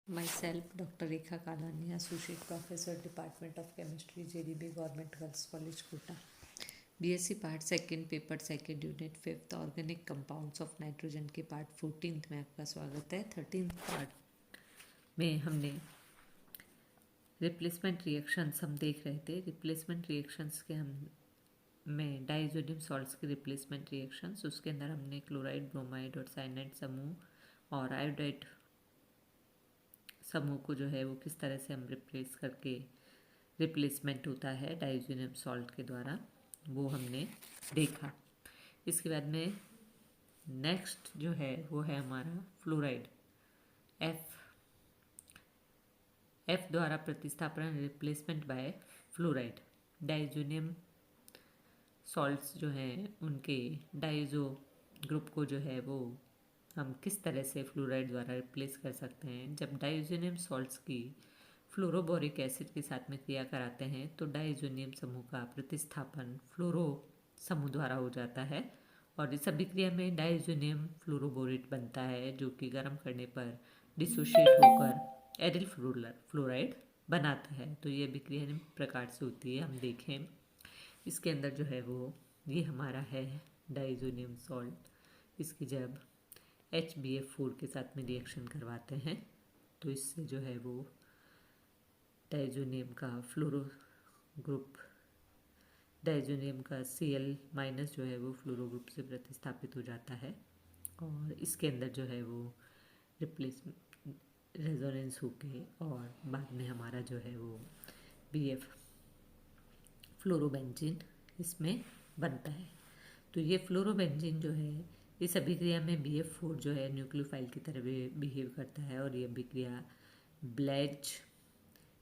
Myself, Dr. Rekha Kalani, Associate Professor, Department of Chemistry, JDB Government Girls College, Kota. BSc part second paper second unit fifth organic compounds of nitrogen के part 14 में आपका स्वागत है। 13 part में हमने replacement reactions हम देख रहे थे। रिप्लेसमेंट रिएक्शंस के हम में डाइजोनियम सॉल्ट्स की रिप्लेसमेंट रिएक्शंस, उसके अंदर हमने क्लोराइड, ब्रोमाइड और साइनाइड समूह और आयोडाइड समूह को जो है वो किस तरह से हम रिप्लेस करके रिप्लेसमेंट होता है डाइजोनियम सॉल्ट के द्वारा, वो हमने देखा। इसके बाद में नेक्स्ट जो है वो है हमारा फ्लोराइड। एफ द्वारा प्रतिस्थापन replacement bye fluoride. Diazonium salts जो हैं उनके डाइजो ग्रुप को जो है वो हम किस तरह से फ्लोराइड द्वारा रिप्लेस कर सकते हैं। जब डाइजोनियम सॉल्ट्स की फ्लोरोबोरिक एसिड के साथ में क्रिया कराते हैं तो डाइजोनियम समूह का प्रतिस्थापन फ्लोरो समूह द्वारा हो जाता है और इस अभिक्रिया में डाइजोनियम फ्लोरोबोरेट बनता है जो कि गर्म करने पर डिसोशिएट होकर एरिल फ्लोराइड बनाता है। तो ये अभिक्रिया निम्न प्रकार से होती है, हम देखें। इसके अंदर जो है वो ये हमारा है डाइजोनियम सॉल्ट। इसकी जब HBF4 के साथ में रिएक्शन करवाते हैं तो इससे जो है वो डाइजोनियम का फ्लोरो ग्रुप, डाइजोनियम का Cl माइनस जो है वो फ्लोरो ग्रुप से प्रतिस्थापित हो जाता है और इसके अंदर जो है वो रिप्लेस रेजोनेंस होके और बाद में हमारा जो है वो BF फ्लोरोबेंजीन इसमें बनता है। तो ये फ्लोरोबेंजीन जो है इस अभिक्रिया में BF4 जो है न्यूक्लियोफाइल की तरह बिहेव करता है और ये अभिक्रिया ब्लेज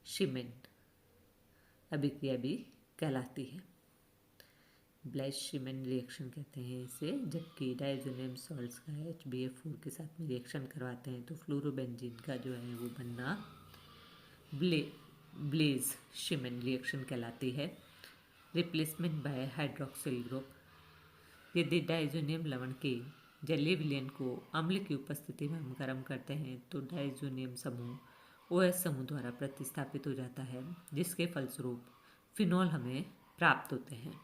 शिमेन अभिक्रिया भी कहलाती है। ब्लेज शिमेन रिएक्शन कहते हैं इसे। जबकि डाइजोनियम सॉल्ट्स का HBF4 के साथ में रिएक्शन करवाते हैं तो फ्लोरोबेंजीन का जो है वो बनना ब्लेज शिमेन रिएक्शन कहलाती है। Replacement bye hydroxyl group. यदि डाइजोनियम लवण के जलीय विलयन को अम्ल की उपस्थिति में हम गर्म करते हैं तो डाइजोनियम समूह OH समूह द्वारा प्रतिस्थापित हो जाता है जिसके फलस्वरूप फिनॉल हमें प्राप्त होते हैं।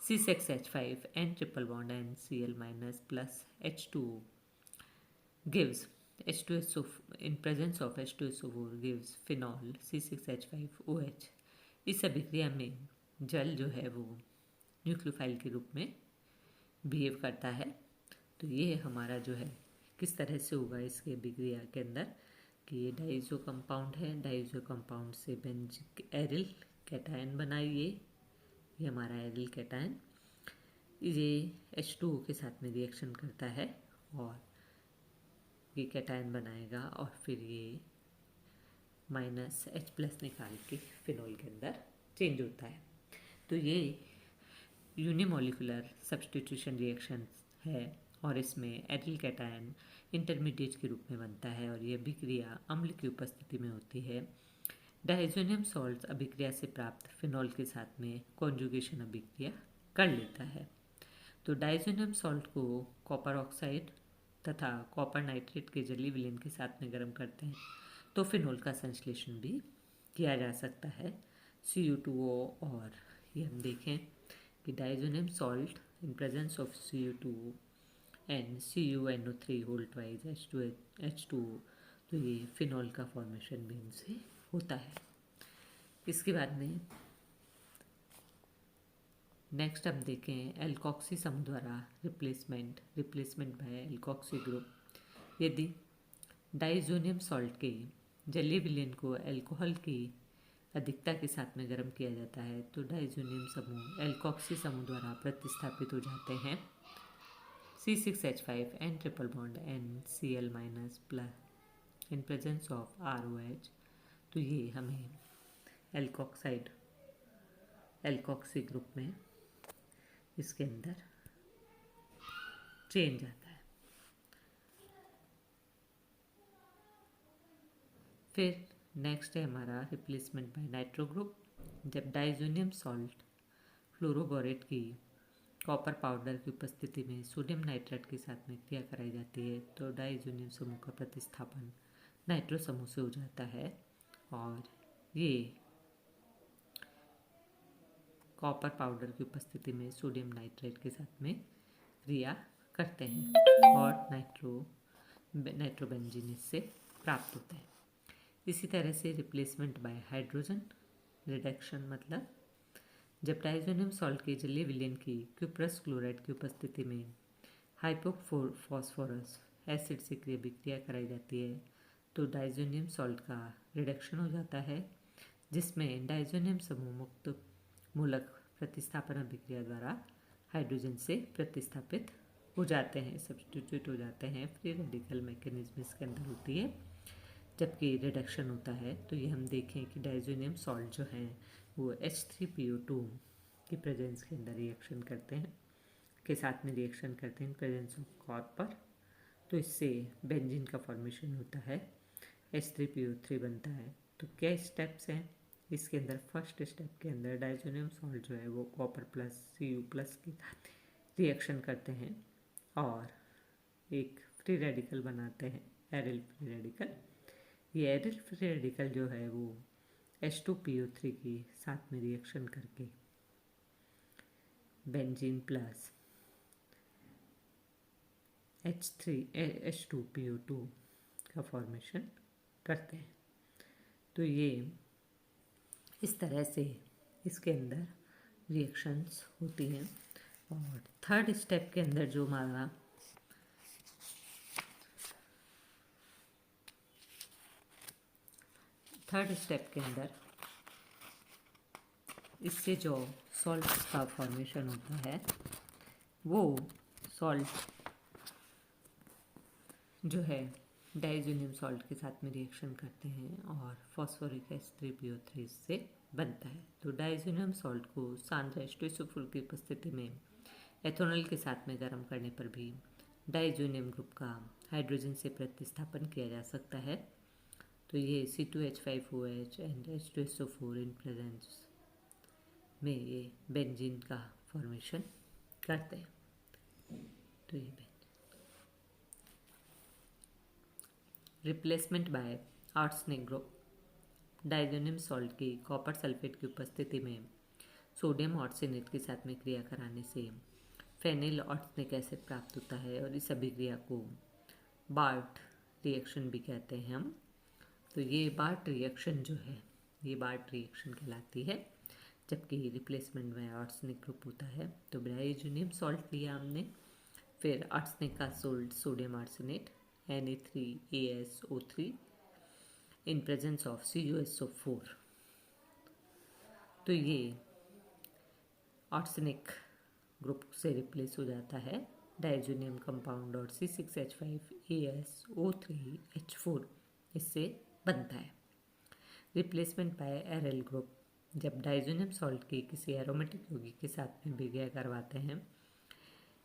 C6H5 N triple bond NCl minus plus H2O gives H2SO in presence of H2SO4 gives phenol C6H5OH। इस अभिक्रिया में जल जो है वो न्यूक्लियोफाइल के रूप में बिहेव करता है। तो ये हमारा जो है किस तरह से होगा इसके अभिक्रिया के अंदर कि ये डाइजो कंपाउंड है, डाइजो कंपाउंड से बेंजिक एरिल कैटायन बनाइए, ये हमारा एरिल कैटायन ये H2O के साथ में रिएक्शन करता है और ये कैटायन बनाएगा और फिर ये माइनस H+ निकाल के फिनॉल के अंदर चेंज होता है। तो ये यूनिमोलिकुलर सब्स्टिट्यूशन रिएक्शन है और इसमें एरिल कैटायन इंटरमीडिएट के रूप में बनता है और ये अभिक्रिया अम्ल की उपस्थिति में होती है। डाइजोनियम सॉल्ट अभिक्रिया से प्राप्त फिनॉल के साथ में कॉन्जुगेशन अभिक्रिया कर लेता है। तो डाइजोनियम सॉल्ट को कॉपर ऑक्साइड तथा कॉपर नाइट्रेट के जलीय विलयन के साथ में गर्म करते हैं तो फिनॉल का संश्लेषण भी किया जा सकता है Cu2O। और ये हम देखें कि diazonium salt in presence of Cu2O and CuNO3 whole twice H2O, तो ये फिनॉल का फॉर्मेशन भी इनसे होता है। इसके बाद में नेक्स्ट हम देखें एल्कोक्सी समूह द्वारा रिप्लेसमेंट बाय एल्कोक्सी ग्रुप। यदि डाइजोनियम सॉल्ट के जलीय विलयन को अल्कोहल की अधिकता के साथ में गर्म किया जाता है तो डाइजोनियम समूह एल्कोक्सी समूह द्वारा प्रतिस्थापित हो जाते हैं। C6H5 N triple bond NCl minus plus in presence of ROH। तो ये हमें एल्कोक्सी ग्रुप में इसके अंदर चेंज आता है। फिर नेक्स्ट है हमारा रिप्लेसमेंट बाय नाइट्रो ग्रुप। जब डाइजोनियम सॉल्ट फ्लोरोबोरेट की कॉपर पाउडर की उपस्थिति में सोडियम नाइट्रेट के साथ में क्रिया कराई जाती है तो डाइजोनियम समूह का प्रतिस्थापन नाइट्रो समूह से हो जाता है और ये कॉपर पाउडर की उपस्थिति में सोडियम नाइट्रेट के साथ में क्रिया करते हैं और नाइट्रोबेंजीन इससे प्राप्त होता है। इसी तरह से रिप्लेसमेंट बाय हाइड्रोजन रिडक्शन मतलब जब डाइजोनियम सॉल्ट के जलीय विलयन की क्यूप्रस क्लोराइड की उपस्थिति में हाइपोफॉस्फोरस एसिड से क्रिया कराई जाती है तो डाइजोनियम सॉल्ट का रिडक्शन हो जाता है, जिसमें डाइजोनियम समूह मुक्त मूलक प्रतिस्थापन अभिक्रिया द्वारा हाइड्रोजन से प्रतिस्थापित हो जाते हैं, सब्स्टिट्यूट हो जाते हैं। फ्री रेडिकल मैकेनिज्म इसके अंदर होती है। जबकि रिडक्शन होता है तो ये हम देखें कि डाइजोनियम सॉल्ट जो है वो H3PO2 की प्रेजेंस के अंदर रिएक्शन करते हैं, के साथ में रिएक्शन करते हैं प्रेजेंस ऑफ कॉपर, तो इससे बेंजीन का फॉर्मेशन होता है, H3PO3 बनता है। तो क्या स्टेप्स हैं इसके अंदर? फर्स्ट स्टेप के अंदर डाइजोनियम सॉल्ट जो है वो कॉपर प्लस Cu प्लस के साथ रिएक्शन करते हैं और एक फ्री रेडिकल बनाते हैं, एरिल फ्री रेडिकल। ये एरिल फ्री रेडिकल जो है वो H2PO3 के साथ में रिएक्शन करके बेंजीन प्लस H2PO2 का फॉर्मेशन करते हैं। तो ये इस तरह से इसके अंदर रिएक्शंस होती हैं। और थर्ड स्टेप के अंदर जो हमारा इससे जो सॉल्ट का फॉर्मेशन होता है वो सॉल्ट जो है डाइजोनियम सॉल्ट के साथ में रिएक्शन करते हैं और फॉस्फोरिक H3PO3 से बनता है। तो डाइजोनियम सॉल्ट को सांद्र H2SO4 की उपस्थिति में एथेनॉल के साथ में गर्म करने पर भी डाइजोनियम ग्रुप का हाइड्रोजन से प्रतिस्थापन किया जा सकता है। तो ये C2H5OH and H2SO4 in presence में ये बेंजीन का फॉर्मेशन करते हैं। तो ये replacement bye arsenic group diazonium salt की कॉपर सल्फेट की उपस्थिति में सोडियम आर्सेनेट के साथ में क्रिया कराने से फेनिल आर्सेनिक एसिड प्राप्त होता है और इस अभिक्रिया को बार्ट रिएक्शन भी कहते हैं हम। तो ये बार्ट रिएक्शन जो है ये बार्ट रिएक्शन कहलाती है। जबकि रिप्लेसमेंट में आर्सेनिक ग्रुप होता है तो डाइजोनियम सॉल्ट लिया हमने, फिर आर्सेनिक का sodium arsenate Na3ASO3 in presence of CuSO4, तो ये आर्सेनिक ग्रुप से रिप्लेस हो जाता है डाइजोनियम कंपाउंड और C6H5ASO3H4 इससे बनता है। रिप्लेसमेंट बाय एरिल ग्रुप जब डाइजोनियम सॉल्ट की किसी एरोमेटिक यौगिक के साथ में विक्रिया करवाते हैं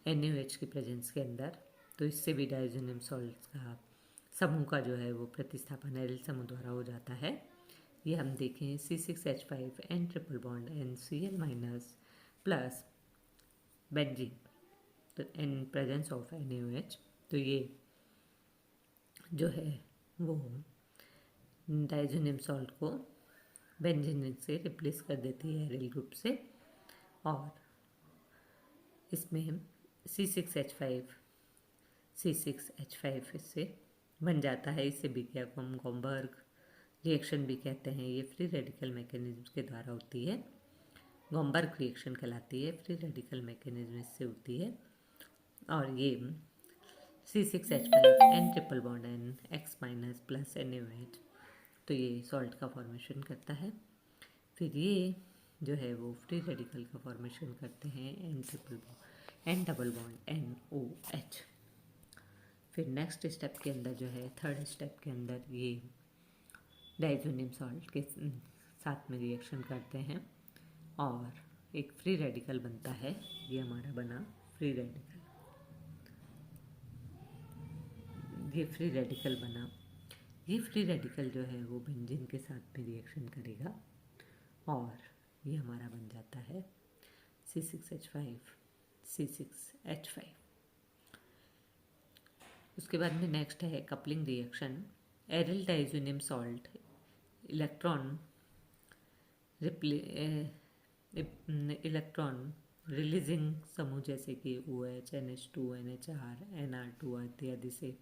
NaOH की प्रेजेंस के अंदर, तो इससे भी डाइजोनियम सॉल्ट का समूह का जो है वो प्रतिस्थापन एरिल समूह द्वारा हो जाता है। ये हम देखें C6H5N triple bond NCl minus plus benzene तो इन प्रेजेंस ऑफ NaOH, तो ये जो है वो डाइजोनियम सॉल्ट को बेंजीन से रिप्लेस कर देती है एरिल ग्रुप से और इसमें C6H5 इससे बन जाता है। इसे विक्रिया को हम गॉम्बर्ग रिएक्शन भी कहते हैं। ये फ्री रेडिकल मैकेनिज्म के द्वारा होती है, गॉम्बर्ग रिएक्शन कहलाती है, फ्री रेडिकल मैकेनिज्म इससे होती है। और ये C6H5N triple bond N X minus plus NaOH, तो ये सॉल्ट का फॉर्मेशन करता है। फिर ये जो है वो फ्री रेडिकल का फॉर्मेशन करते हैं N डबल बॉन्ड NOH। फिर नेक्स्ट स्टेप के अंदर जो है थर्ड स्टेप के अंदर ये डाइजोनियम सॉल्ट के साथ में रिएक्शन करते हैं और एक फ्री रेडिकल बनता है। ये हमारा बना फ्री रेडिकल। ये फ्री रेडिकल बना। ये फ्री रेडिकल जो है वो बेंजीन के साथ में रिएक्शन करेगा और ये हमारा बन जाता है C6H5। उसके बाद में नेक्स्ट है coupling reaction aryl diazonium salt electron releasing समूह जैसे कि OH, NH2, NHR, NR2 इत्यादि से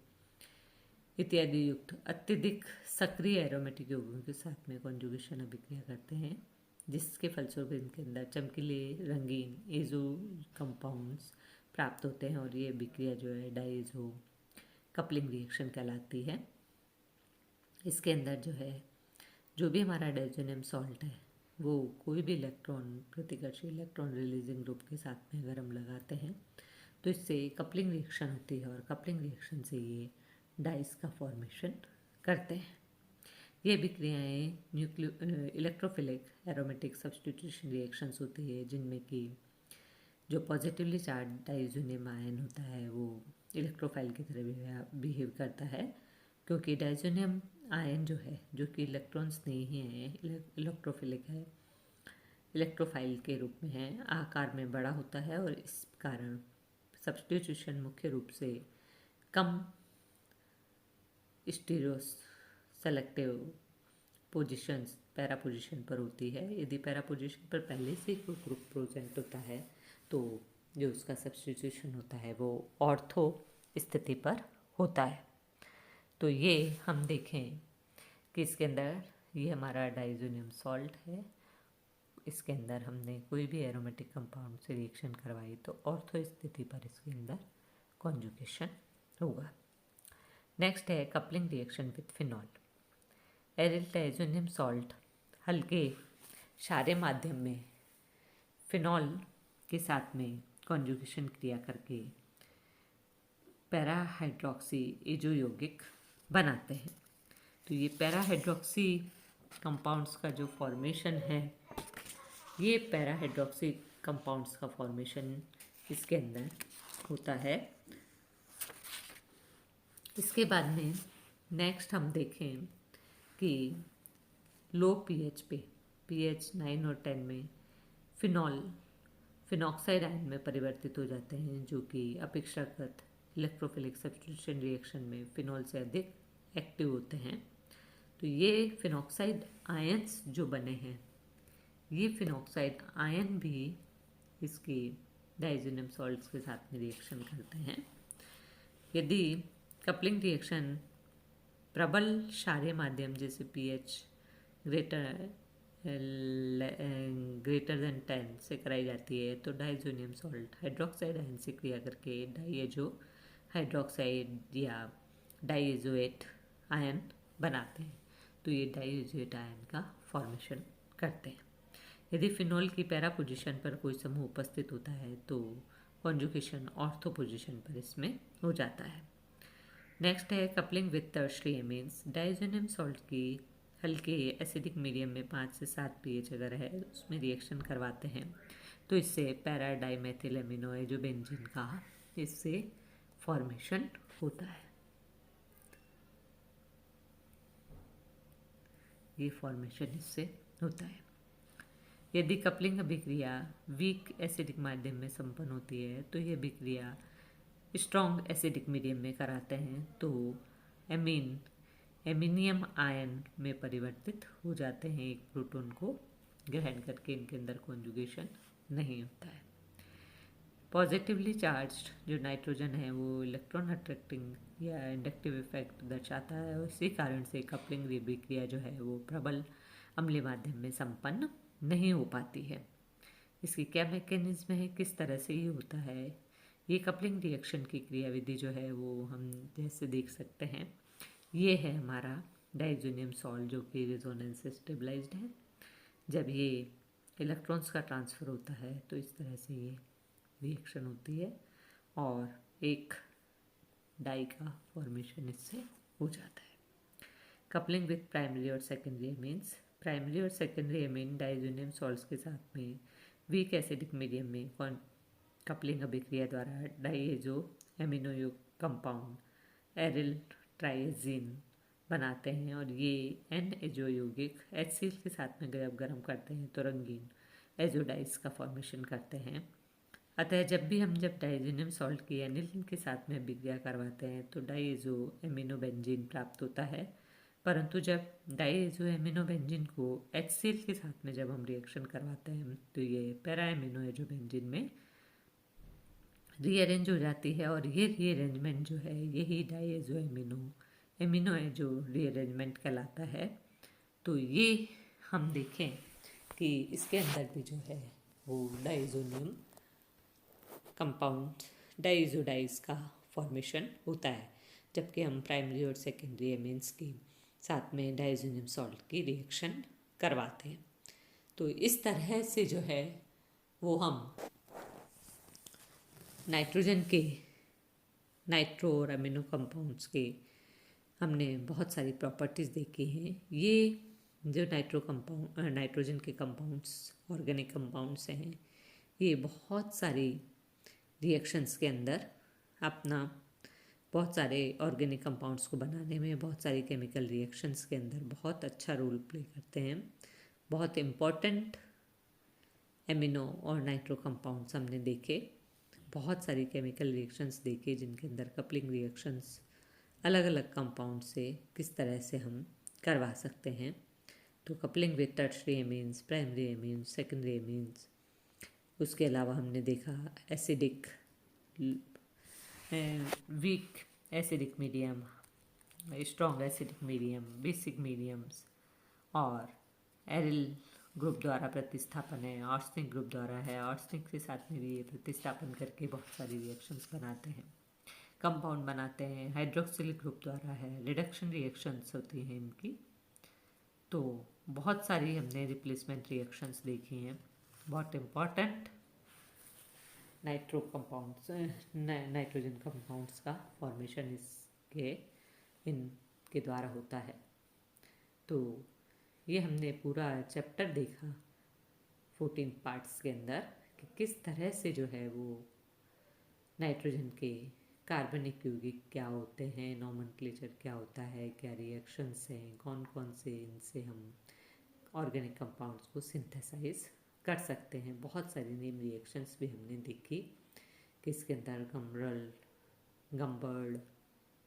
इत्यादि युक्त अत्यधिक सक्रिय एरोमेटिक यौगिकों के साथ में कॉन्जुगेशन अभिक्रिया करते हैं, जिसके फलस्वरूप इनके अंदर चमकीले रंगीन एजो कंपाउंड्स प्राप्त होते हैं और ये अभिक्रिया जो है डाइजो कपलिंग रिएक्शन कहलाती है। इसके अंदर जो है जो भी हमारा डाइजोनियम सॉल्ट है वो कोई भी इलेक्ट्रॉन प्रतिकर्षी इलेक्ट्रॉन रिलीजिंग ग्रुप के साथ में अगर हम लगाते हैं तो इससे कपलिंग रिएक्शन होती है और कपलिंग रिएक्शन से ये डाइस का फॉर्मेशन करते हैं। ये अभिक्रियाएँ इलेक्ट्रोफिलिक एरोमेटिक सब्स्टिट्यूशन रिएक्शंस होती है, जिनमें कि जो पॉजिटिवली चार्ज डाइजोनियम आयन होता है वो इलेक्ट्रोफाइल की तरह बिहेव करता है, क्योंकि डाइजोनियम आयन जो है जो कि इलेक्ट्रॉन्स नहीं है, इलेक्ट्रोफिलिक है, इलेक्ट्रोफाइल के रूप में है, आकार में बड़ा होता है और इस कारण सब्स्टिट्यूशन मुख्य रूप से कम stereo selective positions para position पर होती है। यदि पैरा पोजीशन पर पहले से कोई ग्रुप प्रेजेंट होता है तो जो उसका सब्स्टिट्यूशन होता है वो ऑर्थो स्थिति पर होता है। तो ये हम देखें कि इसके अंदर ये हमारा डाइजोनियम सॉल्ट है, इसके अंदर हमने कोई भी एरोमेटिक कंपाउंड से रिएक्शन करवाई तो ऑर्थो स्थिति पर इसके अंदर कॉन्जुगेशन होगा। नेक्स्ट है coupling reaction with phenol. Aryl diazonium salt हल्के क्षारीय माध्यम में फिनॉल के साथ में कॉन्जुगेशन क्रिया करके पैरा हाइड्रोक्सी एजो यौगिक बनाते हैं। तो ये पैरा हाइड्रोक्सी कंपाउंड्स का जो फॉर्मेशन है, ये पैरा हाइड्रोक्सी कंपाउंड्स का फॉर्मेशन इसके अंदर होता है। इसके बाद में नेक्स्ट हम देखें कि लो पीएच पे pH 9 और 10 में फिनॉक्साइड आयन में परिवर्तित हो जाते हैं, जो कि अपेक्षाकृत इलेक्ट्रोफिलिक सब्स्टिट्यूशन रिएक्शन में फिनॉल से अधिक एक्टिव होते हैं। तो ये फिनॉक्साइड आयन्स जो बने हैं, ये फिनॉक्साइड आयन भी इसके डाइजोनियम सॉल्ट्स के साथ में रिएक्शन करते हैं। यदि कपलिंग रिएक्शन प्रबल क्षारीय माध्यम जैसे pH ग्रेटर देन 10 से कराई जाती है तो डाइजोनियम सॉल्ट हाइड्रोक्साइड आयन से क्रिया करके डाइएजो हाइड्रोक्साइड या डाइएजोएट आयन बनाते हैं। तो ये डाइएजोएट आयन का फॉर्मेशन करते हैं। यदि फिनॉल की पैरा पोजीशन पर कोई समूह उपस्थित होता है तो कॉन्जुगेशन ऑर्थो पोजीशन पर इसमें हो जाता है। नेक्स्ट है coupling with tertiary amines. Diazonium salt की हल्के एसिडिक मीडियम में 5 से 7 pH अगर है उसमें रिएक्शन करवाते हैं तो इससे पैरा डाइमेथिल एमिनो जो बेंजीन का इससे फॉर्मेशन होता है। ये फॉर्मेशन इससे होता है। यदि कपलिंग अभिक्रिया वीक एसिडिक माध्यम में संपन्न होती है तो यह अभिक्रिया स्ट्रॉन्ग एसिडिक मीडियम में कराते हैं तो एमिनियम आयन में परिवर्तित हो जाते हैं। एक प्रोटॉन को ग्रहण करके इनके अंदर कॉन्जुगेशन नहीं होता है। पॉजिटिवली चार्ज्ड जो नाइट्रोजन है वो इलेक्ट्रॉन अट्रैक्टिंग या इंडक्टिव इफेक्ट दर्शाता है और इसी कारण से कपलिंग अभिक्रिया जो है वो प्रबल अम्लीय माध्यम में संपन्न नहीं हो पाती है। इसकी क्या मैकेनिज्म है, किस तरह से ये होता है, ये कपलिंग रिएक्शन की क्रियाविधि जो है वो हम जैसे देख सकते हैं। ये है हमारा डाइजोनियम सॉल्ट जो कि रेजोनेंस से स्टेबलाइज्ड है। जब ये इलेक्ट्रॉन्स का ट्रांसफ़र होता है तो इस तरह से ये रिएक्शन होती है और एक डाई का फॉर्मेशन इससे हो जाता है। कपलिंग विथ प्राइमरी और सेकेंडरी एमीन्स। प्राइमरी और सेकेंडरी एमीन डाइजोनियम सॉल्ट्स के साथ में वीक एसिडिक मीडियम में कपलिंग अभिक्रिया द्वारा डाइएजो एमिनो कंपाउंड एरिल ट्राइजीन बनाते हैं और ये एन एजो यौगिक HCl के साथ में जब गर्म करते हैं तो रंगीन एजोडाइस का फॉर्मेशन करते हैं। अतः जब डाइजोनियम सॉल्ट की एनिलीन के साथ में अभिक्रिया करवाते हैं तो डाइएजो एमिनो बेंजीन प्राप्त होता है परंतु जब डाईएजोएमिनोबेंजीन को HCl के साथ में जब हम रिएक्शन करवाते हैं तो ये पैराएमिनोएजोबेंजीन में रीअरेंज हो जाती है, और ये रीअरेंजमेंट जो है यही डाईएजोएमिनोएजो रीअरेंजमेंट कहलाता है। तो ये हम देखें कि इसके अंदर भी जो है वो डाइजोनियम कंपाउंड डाइजोडाइज का फॉर्मेशन होता है, जबकि हम प्राइमरी और सेकेंडरी एमीन्स के साथ में डाइजोनियम सॉल्ट की रिएक्शन करवाते हैं। तो इस तरह से जो है वो हम नाइट्रोजन के नाइट्रो और अमीनो कंपाउंड्स के हमने बहुत सारी प्रॉपर्टीज़ देखी हैं। ये जो नाइट्रोजन के कंपाउंड्स ऑर्गेनिक कंपाउंड्स हैं, ये बहुत सारी रिएक्शंस के अंदर अपना बहुत सारे ऑर्गेनिक कंपाउंड्स को बनाने में, बहुत सारी केमिकल रिएक्शंस के अंदर बहुत अच्छा रोल प्ले करते हैं। बहुत इम्पॉर्टेंट एमिनो और नाइट्रो कंपाउंड्स हमने देखे, बहुत सारी केमिकल रिएक्शंस देखे जिनके अंदर कपलिंग रिएक्शंस अलग अलग कंपाउंड से किस तरह से हम करवा सकते हैं। तो coupling with tertiary amines, primary amines, secondary amines, उसके अलावा हमने देखा acidic, weak acidic medium, strong acidic medium, basic mediums, और एरिल ग्रुप द्वारा प्रतिस्थापन है, आर्सेनिक ग्रुप द्वारा है, आर्सेनिक के साथ में भी ये प्रतिस्थापन करके बहुत सारी रिएक्शंस बनाते हैं, कंपाउंड बनाते हैं, हाइड्रोक्सिलिक ग्रुप द्वारा है, रिडक्शन रिएक्शंस होती हैं इनकी। तो बहुत सारी हमने रिप्लेसमेंट रिएक्शंस देखी हैं। बहुत important nitro compounds, nitrogen compounds का फॉर्मेशन इनके द्वारा होता है। तो ये हमने पूरा चैप्टर देखा 14 पार्ट्स के अंदर कि किस तरह से जो है वो नाइट्रोजन के कार्बनिक यौगिक क्या होते हैं, नॉमेनक्लेचर क्या होता है, क्या रिएक्शंस हैं, कौन कौन से इनसे हम ऑर्गेनिक कंपाउंड्स को सिंथेसाइज कर सकते हैं। बहुत सारी नेम रिएक्शंस भी हमने देखी कि इसके अंदर गम्बर्ड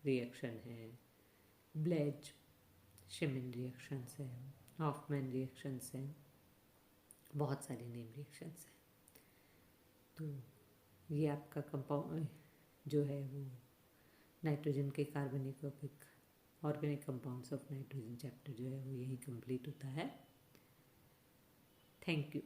रिएक्शन है, ब्लेज शिमिन रिएक्शंस है, हॉफमैन रिएक्शंस हैं, बहुत सारी नेम रिएक्शंस हैं। तो ये आपका कंपाउंड जो है वो नाइट्रोजन के कार्बनिक organic compounds of nitrogen chapter जो है वो यही कंप्लीट होता है। Thank you.